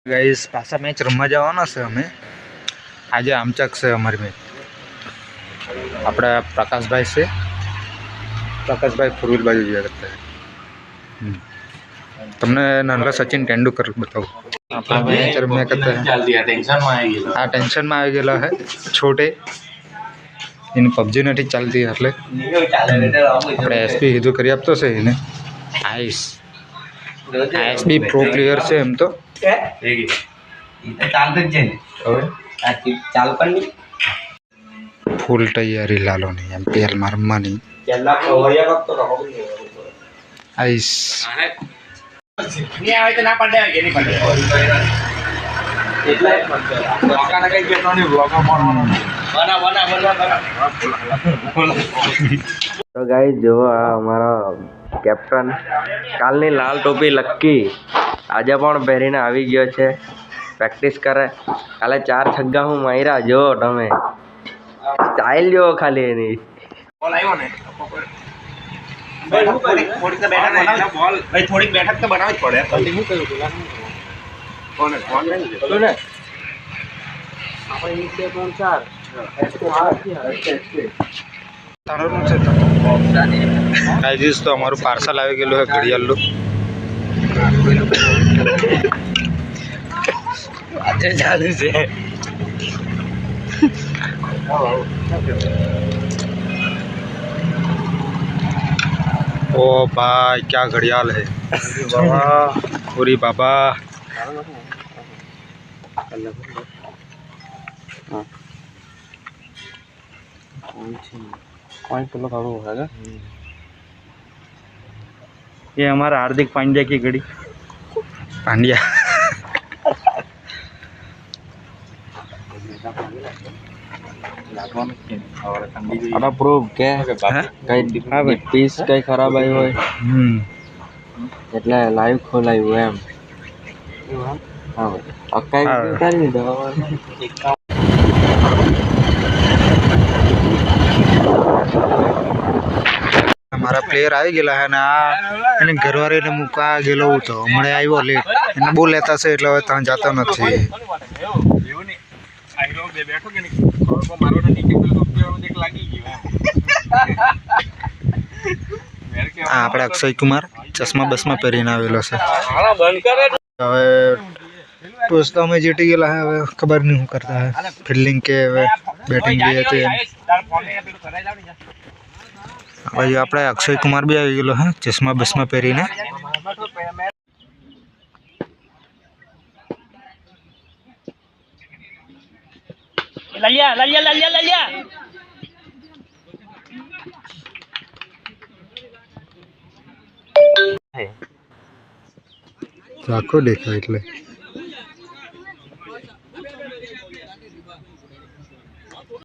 Guys पासा match रमवा जवाना छे अमे आज आमचक से अमरी मैच अपने प्रकाश भाई से फोर व्हील बाजू दिया करता है। तुमने नानला सचिन तेंदुलकर बताओ अपना मैच रमवा करता है। टेंशन में आ गया है छोटे इन पबजी नहीं चलती એટલે આપણે એસપી હિધું કરી આપતો છે એને આઈએસબી પ્રો પ્લેયર છે એમ તો ચાલતો જ છે હવે આ ચાલ પણ નહીં ફૂલ તૈયારી લાલો ની એમપીએલ માં રમવાની પહેલા કવરિયા કરતો રહો આઈસ ની આવે તો ના પડે કે નહીં પડે એટલા જ પડે લોકાને કઈ કેતો નહીં વ્લોગમાં પડવાનો तो गाइस जो हमारा कैप्टन कालनी लाल टोपी लक्की आज पण पहरीने आवी गयो छे प्रेक्टिस करे काले 4 छग्गा हूँ मार्या जो तमे स्टाइल जो खाली एनी बॉल आयो ने भाई थोड़ी तो बैठक बनाओ बॉल भाई थोड़ी बैठक तो बनावी ज पड़े जल्दी हूं कयो बोला कोण नहीं बोलो ने આપણે નીચે કોણ ચાર गाइस तो हमारू पार्सल आ गयो है घड़ियाल अच्छा चालू से ओ भाई क्या घड़ियाल है पूरी बाबा ये हमारा हार्दिक पांड्या की घड़ी पांड्या अड़ा प्रूफ के कई पीस कई खराब आई होय એટલે લાઈવ ખોલાયું એમ હા અકાઈ ઉતારી દીધો हमारा प्लेयर आई गया है ना એને ઘરવાળીને મૂકવા ગયેલો હતો હમણે આવ્યો લેટ એને બહુ લેતા છે એટલે હવે ત્યાં જતો નથી બેઠો કે નહીં મારો નીચે એક લાગી ગયો આપણે અક્ષય કુમાર ચશ્મા બસમાં પહેરીને આવેલો છે હવે टॉस तो हमें जीती गया है હવે ખબર નહીં શું કરતા है फील्डिंग के बैटिंग भी હતી भाई આપણે અક્ષય કુમાર भी આવી ગયેલો है ચશ્મા બસમાં પહેરીને ललिया આખો દેખાય એટલે